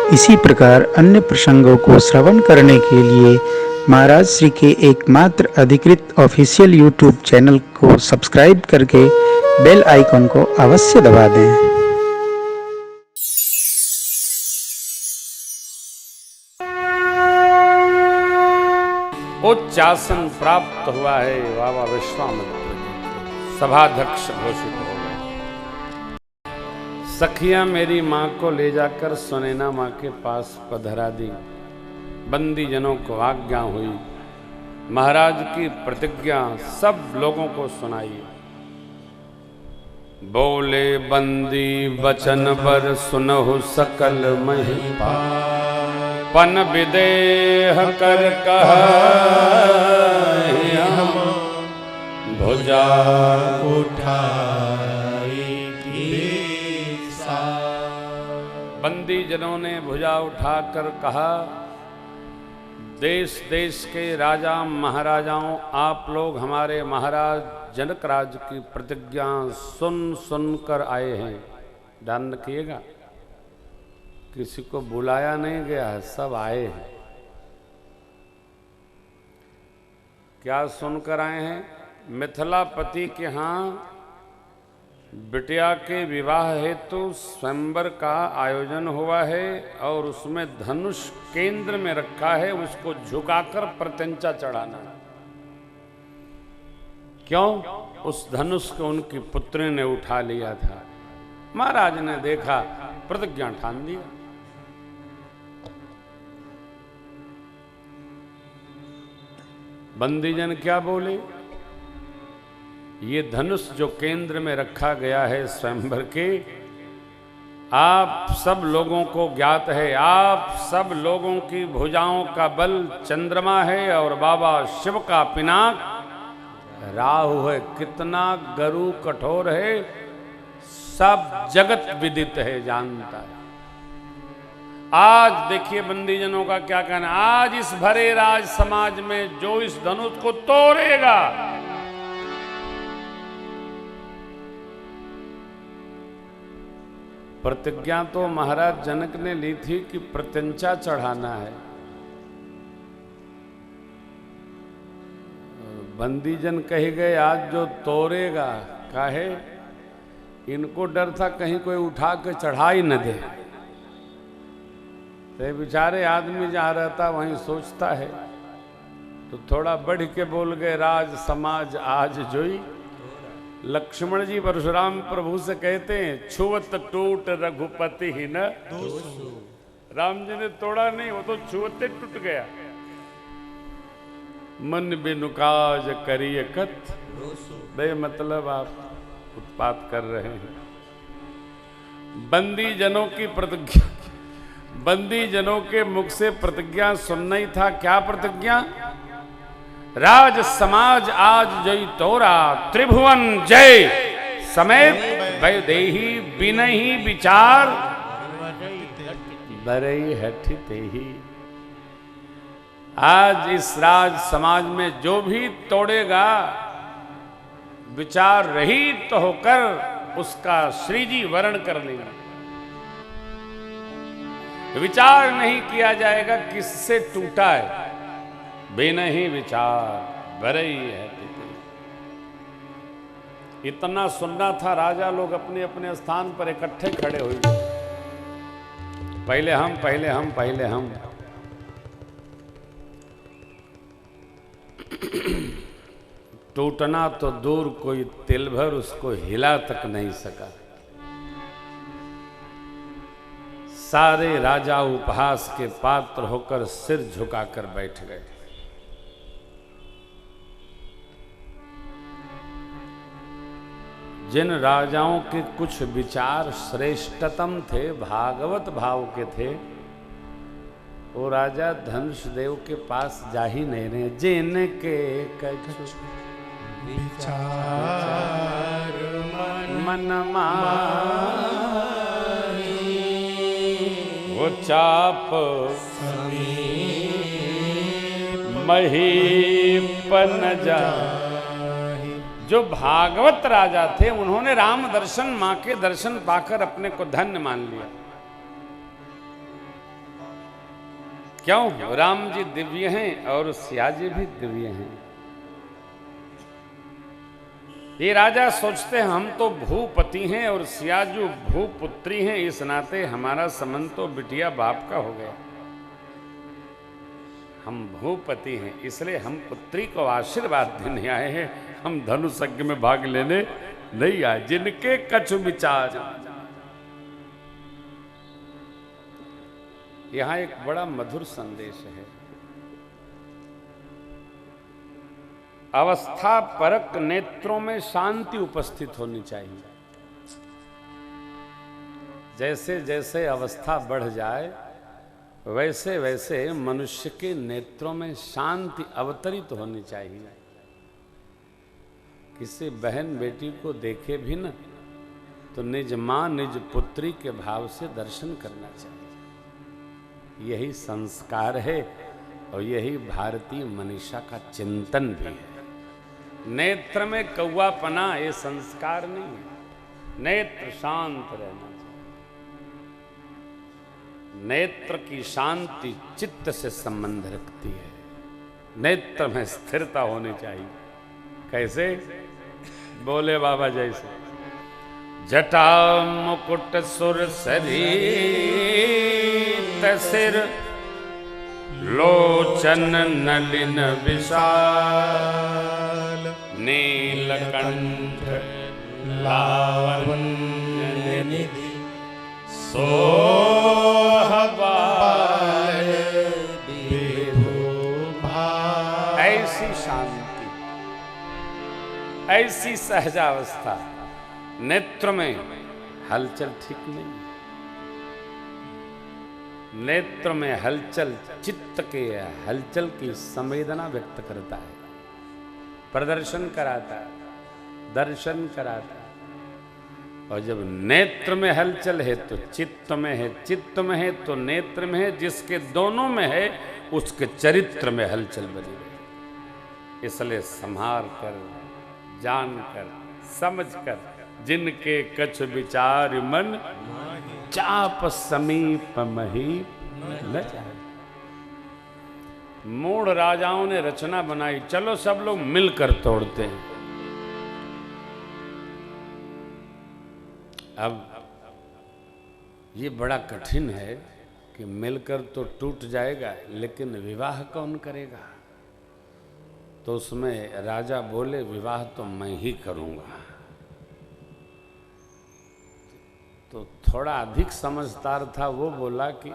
इसी प्रकार अन्य प्रसंगों को श्रवण करने के लिए महाराज श्री के एकमात्र अधिकृत ऑफिशियल यूट्यूब चैनल को सब्सक्राइब करके बेल आइकन को अवश्य दबा दें। उच्च आसन प्राप्त हुआ है बाबा विश्वामित्र जी, सभाध्यक्ष घोषित हो गए। सखियां मेरी मां को ले जाकर सुनैना मां के पास पधरा दी। बंदी जनों को आज्ञा हुई, महाराज की प्रतिज्ञा सब लोगों को सुनाई। बोले बंदी बचन पर सुनहु सकल महिपाल, पन विदेह कर हम भुजा उठाई। बंदी जनों ने भुजा उठाकर कहा, देश देश के राजा महाराजाओं, आप लोग हमारे महाराज जनक राज की प्रतिज्ञा सुन सुनकर आए हैं। ध्यान रखिएगा, किसी को बुलाया नहीं गया है, सब आए हैं। क्या सुनकर आए हैं? मिथिलापति के यहाँ बिटिया के विवाह हेतु स्वयंवर का आयोजन हुआ है और उसमें धनुष केंद्र में रखा है, उसको झुकाकर प्रत्यंचा चढ़ाना। क्यों? उस धनुष को उनकी पुत्री ने उठा लिया था। महाराज ने देखा, प्रतिज्ञा ठान दिया। बंदीजन क्या बोले? ये धनुष जो केंद्र में रखा गया है स्वयंवर के, आप सब लोगों को ज्ञात है, आप सब लोगों की भुजाओं का बल चंद्रमा है और बाबा शिव का पिनाक राहु है। कितना गरु कठोर है, सब जगत विदित है, जानता है। आज देखिए बंदीजनों का क्या कहना। आज इस भरे राज समाज में जो इस धनुष को तोड़ेगा, प्रतिज्ञा तो महाराज जनक ने ली थी कि प्रत्यंचा चढ़ाना है। बंदीजन कही गए, आज जो तोड़ेगा, काहे? इनको डर था कहीं कोई उठा के चढ़ा ही न दे। तो बेचारे आदमी जहाँ रहता वहीं सोचता है, तो थोड़ा बढ़ के बोल गए, राज समाज आज जोई। लक्ष्मण जी परशुराम प्रभु से कहते हैं, छुवत टूट रघुपति ही न दोषु। राम जी ने तोड़ा नहीं, वो तो छुवते टूट गया। मन बिनु काज करिए कत, बे मतलब आप उत्पात कर रहे हैं। बंदी जनों की प्रतिज्ञा, बंदी जनों के मुख से प्रतिज्ञा सुनना ही था। क्या प्रतिज्ञा? राज समाज आज जय तोरा, त्रिभुवन जय समेत वैदेही बिनहि विचार बरई हठित ही। आज इस राज समाज में जो भी तोड़ेगा, विचार रहित तो होकर उसका श्री जी वर्ण कर लेगा। विचार नहीं किया जाएगा किससे टूटा है, बेनही विचार बरई है। इतना सुनना था, राजा लोग अपने अपने स्थान पर इकट्ठे खड़े हुए। पहले हम, पहले हम, पहले हम। टूटना तो दूर, कोई तिल भर उसको हिला तक नहीं सका। सारे राजा उपहास के पात्र होकर सिर झुकाकर बैठ गए। जिन राजाओं के कुछ विचार श्रेष्ठतम थे, भागवत भाव के थे, वो राजा धनुषदेव के पास जा ही नहीं रहे। जिनके कछु विचार मन वो चाप महीपन जा। जो भागवत राजा थे उन्होंने राम दर्शन, मां के दर्शन पाकर अपने को धन्य मान लिया। क्यों? राम जी दिव्य हैं और सिया जी भी दिव्य हैं। ये राजा सोचते हैं हम तो भूपति हैं और सियाजू भूपुत्री हैं, इस नाते हमारा संबंध तो बिटिया बाप का हो गया। हम भूपति हैं इसलिए हम पुत्री को आशीर्वाद देने आए हैं, हम धनुष यज्ञ में भाग लेने नहीं आए। जिनके कछु विचार। यहां एक बड़ा मधुर संदेश है। अवस्था परक नेत्रों में शांति उपस्थित होनी चाहिए। जैसे जैसे अवस्था बढ़ जाए वैसे वैसे मनुष्य के नेत्रों में शांति अवतरित होनी चाहिए। किसी बहन बेटी को देखे भी न तो निज मां निज पुत्री के भाव से दर्शन करना चाहिए। यही संस्कार है और यही भारतीय मनीषा का चिंतन भी है। नेत्र में कौवापना ये संस्कार नहीं है। नेत्र शांत रहना चाहिए। नेत्र की शांति चित्त से संबंध रखती है। नेत्र में स्थिरता होनी चाहिए। कैसे? बोले बाबा जैसे। जटा मुकुट सुर सरी सिर लोचन नलिन विशाल नीलकंठ लावण्य निधि सोहबाल विभूभाल। ऐसी शांति, ऐसी सहजावस्था। नेत्र में हलचल ठीक नहीं। नेत्र में हलचल चित्त के हलचल की संवेदना व्यक्त करता है, प्रदर्शन कराता है, दर्शन कराता है। और जब नेत्र में हलचल है तो चित्त में है, चित्त में है तो नेत्र में है। जिसके दोनों में है उसके चरित्र में हलचल बनी रही। इसलिए संभाल कर, जान कर, समझ कर, जिनके कछ विचार मन चाप समीप मही न जाए। मूढ़ राजाओं ने रचना बनाई, चलो सब लोग मिलकर तोड़ते हैं। अब ये बड़ा कठिन है कि मिलकर तो टूट जाएगा, लेकिन विवाह कौन करेगा? तो उसमें राजा बोले विवाह तो मैं ही करूंगा। तो थोड़ा अधिक समझदार था, वो बोला कि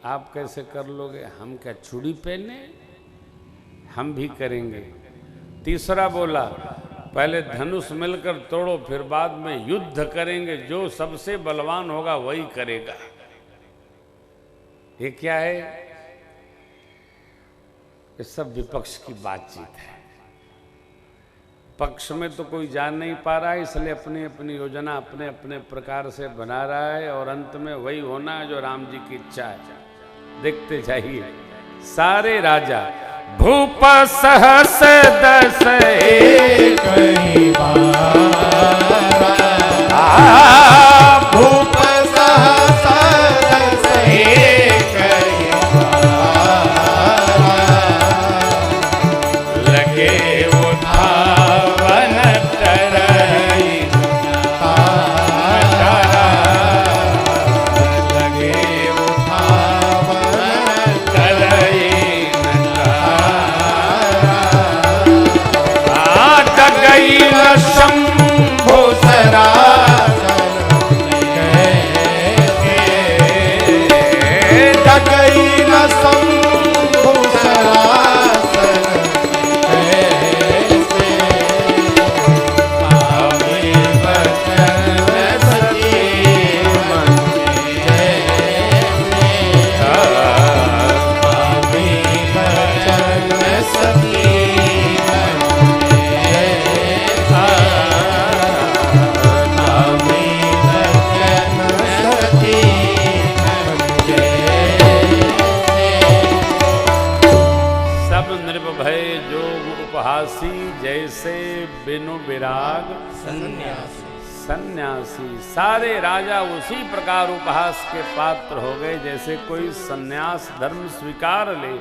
आप कैसे कर लोगे? हम क्या चूड़ी पहने? हम भी करेंगे। तीसरा बोला पहले धनुष मिलकर तोड़ो, फिर बाद में युद्ध करेंगे, जो सबसे बलवान होगा वही करेगा। ये क्या है? ये सब विपक्ष की बातचीत है। पक्ष में तो कोई जान नहीं पा रहा है, इसलिए अपनी अपनी योजना अपने अपने प्रकार से बना रहा है और अंत में वही होना है जो राम जी की इच्छा है। देखते जाइए। सारे राजा भूप सहस दस भूप सहस दस लगे शंभो सरासन डगई न शंभो सरासन पावे वचन सती मन पावे वचन सती जैसे बिनु विराग सन्यासी, सारे राजा उसी प्रकार उपहास के पात्र हो गए जैसे कोई सन्यास धर्म स्वीकार ले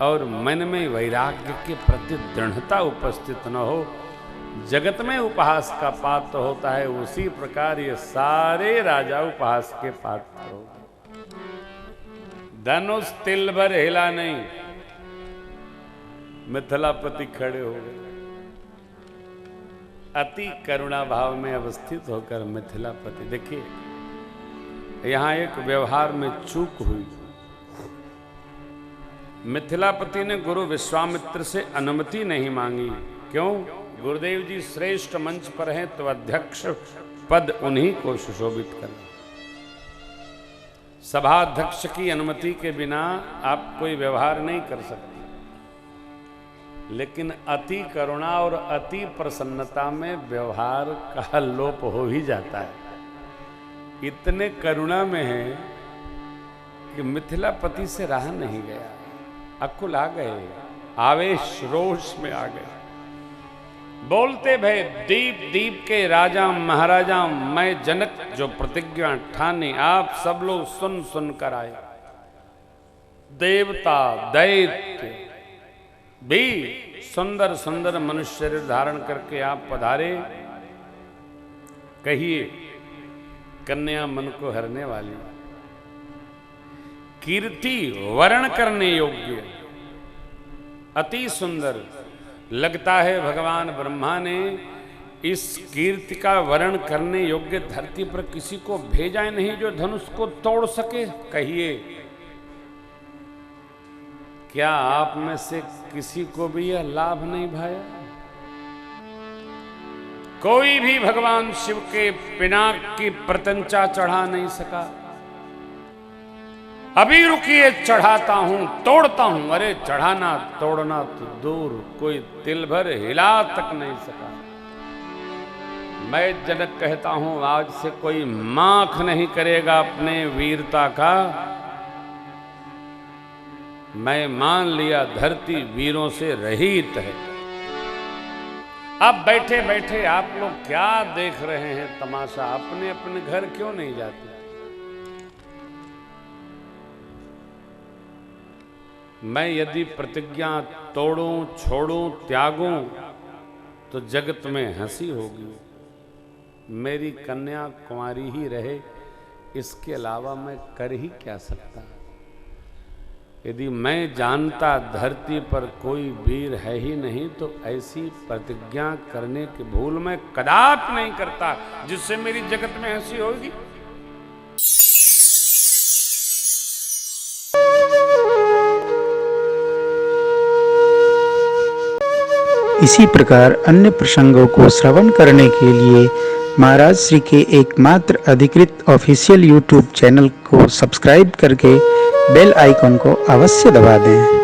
और मन में वैराग्य के प्रति दृढ़ता उपस्थित न हो, जगत में उपहास का पात्र होता है। उसी प्रकार ये सारे राजा उपहास के पात्र हो गए। धनुष तिल भर हिला नहीं, मिथिलापति खड़े हो गए। अति करुणा भाव में अवस्थित होकर मिथिलापति, देखिए यहां एक व्यवहार में चूक हुई। मिथिलापति ने गुरु विश्वामित्र से अनुमति नहीं मांगी। क्यों? गुरुदेव जी श्रेष्ठ मंच पर हैं तो अध्यक्ष पद उन्हीं को सुशोभित करना। सभाध्यक्ष की अनुमति के बिना आप कोई व्यवहार नहीं कर सकते। लेकिन अति करुणा और अति प्रसन्नता में व्यवहार का लोप हो ही जाता है। इतने करुणा में है कि मिथिलापति से रहा नहीं गया, अकुल आ गए, आवेश रोष में आ गए। बोलते भय दीप दीप के राजा महाराजा, मैं जनक जो प्रतिज्ञा ठानी, आप सब लोग सुन सुन कर आए। देवता दैत्य भी सुंदर सुंदर मनुष्य शरीर धारण करके आप पधारे। कहिए कन्या मन को हरने वाली, कीर्ति वर्ण करने योग्य, अति सुंदर। लगता है भगवान ब्रह्मा ने इस कीर्ति का वर्ण करने योग्य धरती पर किसी को भेजा ही नहीं जो धनुष को तोड़ सके। कहिए क्या आप में से किसी को भी यह लाभ नहीं भाया? कोई भी भगवान शिव के पिनाक की प्रतंचा चढ़ा नहीं सका। अभी रुकिए, चढ़ाता हूं, तोड़ता हूं। अरे चढ़ाना तोड़ना तो दूर, कोई तिल भर हिला तक नहीं सका। मैं जनक कहता हूं, आज से कोई माख नहीं करेगा अपने वीरता का। मैं मान लिया धरती वीरों से रहित है। अब बैठे बैठे आप लोग क्या देख रहे हैं तमाशा? अपने अपने घर क्यों नहीं जाते? मैं यदि प्रतिज्ञा तोड़ूं, छोड़ूं, त्यागूं तो जगत में हंसी होगी। मेरी कन्या कुंवारी ही रहे, इसके अलावा मैं कर ही क्या सकता? यदि मैं जानता धरती पर कोई वीर है ही नहीं तो ऐसी प्रतिज्ञा करने की भूल मैं कदापि नहीं करता जिससे मेरी जगत में हंसी होगी। इसी प्रकार अन्य प्रसंगों को श्रवण करने के लिए महाराज श्री के एकमात्र अधिकृत ऑफिशियल यूट्यूब चैनल को सब्सक्राइब करके बेल आइकन को अवश्य दबा दें।